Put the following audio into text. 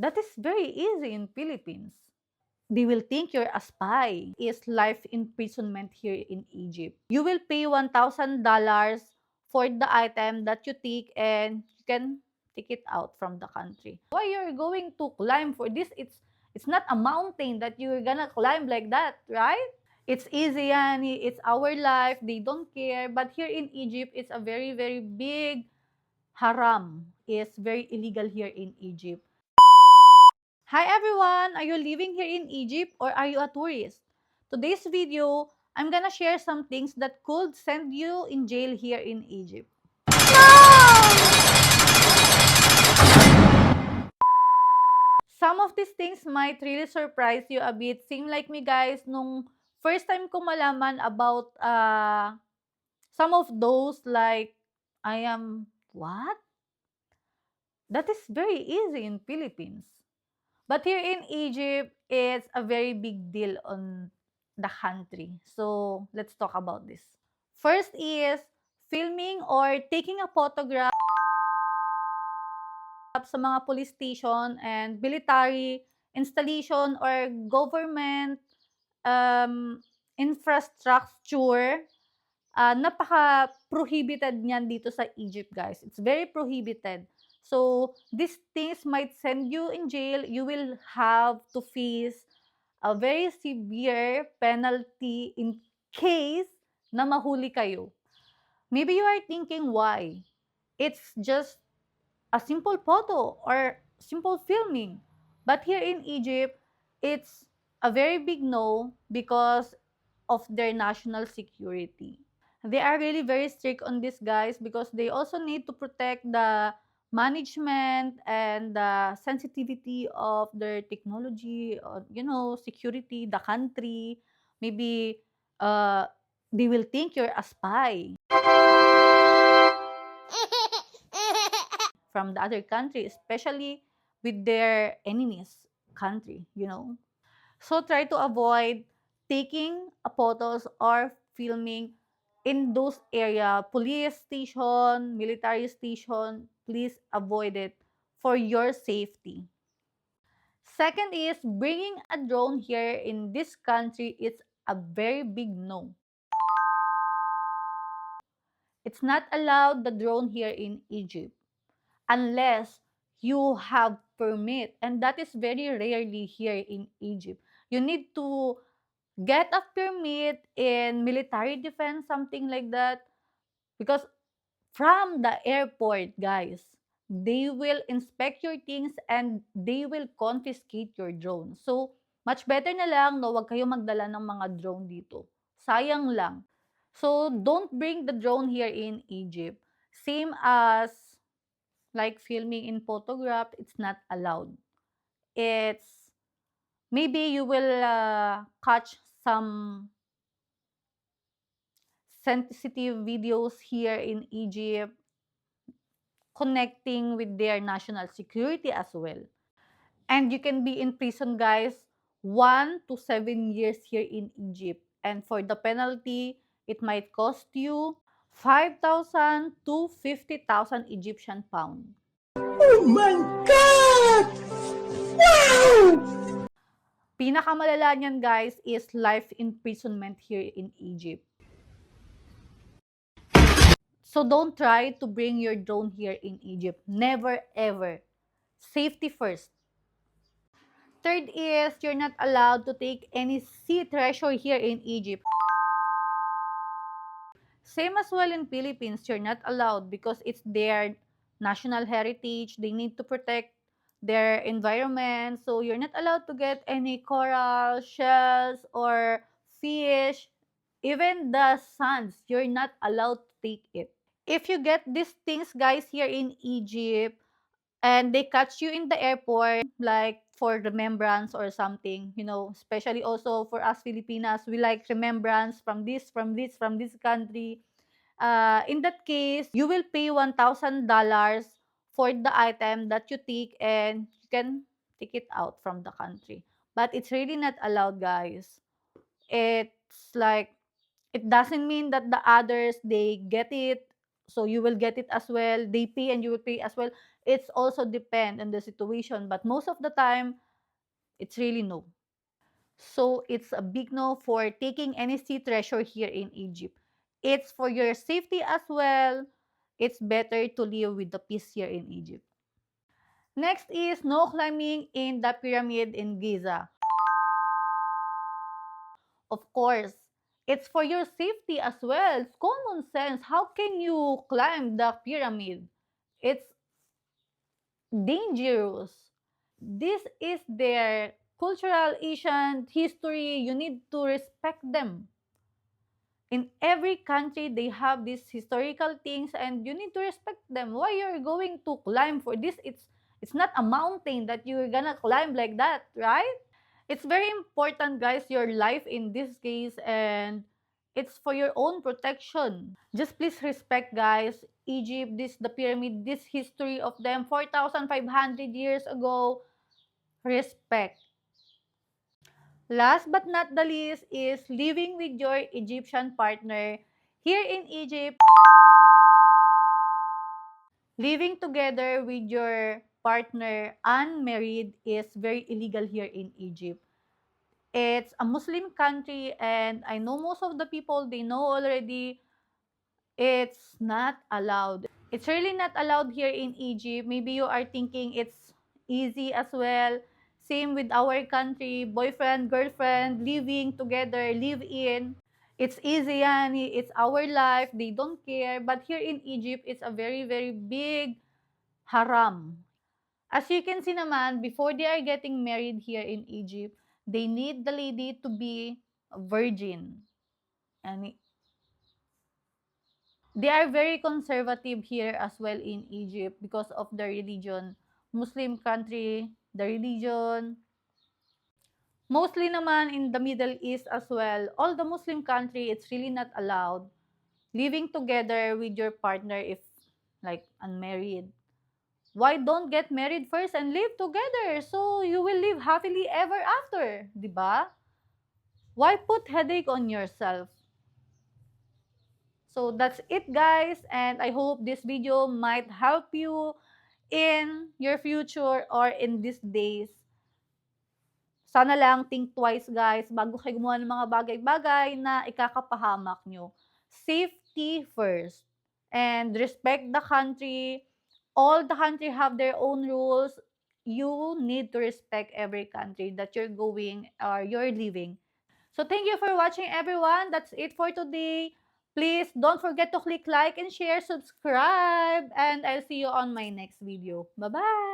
That is very easy in Philippines. They will think you're a spy. Is life imprisonment here in Egypt. You will pay $1,000 for the item that you take and you can take it out from the country. Why you're going to climb for this? It's not a mountain that you're gonna climb like that, right? It's easy yan. It's our life. They don't care. But here in Egypt, it's a very, very big haram. It's very illegal here in Egypt. Hi everyone! Are you living here in Egypt or are you a tourist? Today's video, I'm gonna share some things that could send you in jail here in Egypt. Some of these things might really surprise you a bit. Same like me guys, nung first time ko malaman about some of those, like, I am, what? That is very easy in Philippines. But here in Egypt, it's a very big deal on the country. So let's talk about this. First is filming or taking a photograph sa mga police station and military installation or government infrastructure. Napaka-prohibited niyan dito sa Egypt, guys. It's very prohibited. So, these things might send you in jail. You will have to face a very severe penalty in case na mahuli kayo. Maybe you are thinking why. It's just a simple photo or simple filming. But here in Egypt, it's a very big no because of their national security. They are really very strict on this, guys, because they also need to protect the management and the sensitivity of their technology, or, security, the country. Maybe uh, they will think you're a spy from the other country, especially with their enemies country. So try to avoid taking photos or filming in those area, police station, military station. Please avoid it for your safety. Second is bringing a drone here in this country is a very big no. It's not allowed the drone here in Egypt unless you have permit, and that is very rarely here in Egypt. You need to get a permit in military defense, something like that, because from the airport, guys, they will inspect your things and they will confiscate your drone. So, much better na lang no, wag kayo magdala ng mga drone dito. Sayang lang. So, don't bring the drone here in Egypt. Same as like filming in photograph, it's not allowed. It's maybe you will catch some sensitive videos here in Egypt connecting with their national security as well. And you can be in prison, guys, 1 to 7 years here in Egypt. And for the penalty, it might cost you 5,000 to 50,000 Egyptian pound. Oh my God! Wow! Pinakamalala niyan, guys, is life imprisonment here in Egypt. So don't try to bring your drone here in Egypt. Never ever. Safety first. Third is you're not allowed to take any sea treasure here in Egypt. Same as well in Philippines, you're not allowed because it's their national heritage. They need to protect their environment. So you're not allowed to get any coral, shells, or fish. Even the sands, you're not allowed to take it. If you get these things, guys, here in Egypt, and they catch you in the airport, like for remembrance or something, especially also for us Filipinas, we like remembrance from this country. In that case, you will pay $1,000 for the item that you take and you can take it out from the country. But it's really not allowed, guys. It's like, it doesn't mean that the others, they get it, so you will get it as well. They pay and you will pay as well. It's also depend on the situation, but most of the time, it's really no. So it's a big no for taking any sea treasure here in Egypt. It's for your safety as well. It's better to live with the peace here in Egypt. Next is no climbing in the pyramid in Giza. Of course, it's for your safety as well. It's common sense. How can you climb the pyramid? It's dangerous. This is their cultural Asian history. You need to respect them. In every country, they have these historical things, and you need to respect them. Why you're going to climb for this? It's not a mountain that you're gonna climb like that, right? It's very important, guys, your life in this case, and it's for your own protection. Just please respect, guys, Egypt, this the pyramid, this history of them 4,500 years ago. Respect. Last but not the least is living with your Egyptian partner here in Egypt. Living together with your partner unmarried is very illegal here in Egypt. It's a Muslim country, and I know most of the people, they know already it's not allowed. It's really not allowed here in Egypt. Maybe you are thinking it's easy as well. Same with our country, boyfriend, girlfriend, living together, live in. It's easy yan. It's our life. They don't care. But here in Egypt, it's a very, very big haram. As you can see naman, before they are getting married here in Egypt, they need the lady to be a virgin. And they are very conservative here as well in Egypt because of the religion. Muslim country, the religion. Mostly naman in the Middle East as well. All the Muslim country, it's really not allowed living together with your partner if like unmarried. Why don't get married first and live together so you will live happily ever after, 'di ba? Why put headache on yourself? So that's it, guys, and I hope this video might help you in your future or in these days. Sana lang think twice, guys, bago kayo gumawa ng mga bagay-bagay na ikakapahamak nyo. Safety first. And respect the country. All the country have their own rules. You need to respect every country that you're going or you're living. So thank you for watching, everyone. That's it for today. Please don't forget to click like and share, subscribe, and I'll see you on my next video. Bye-bye!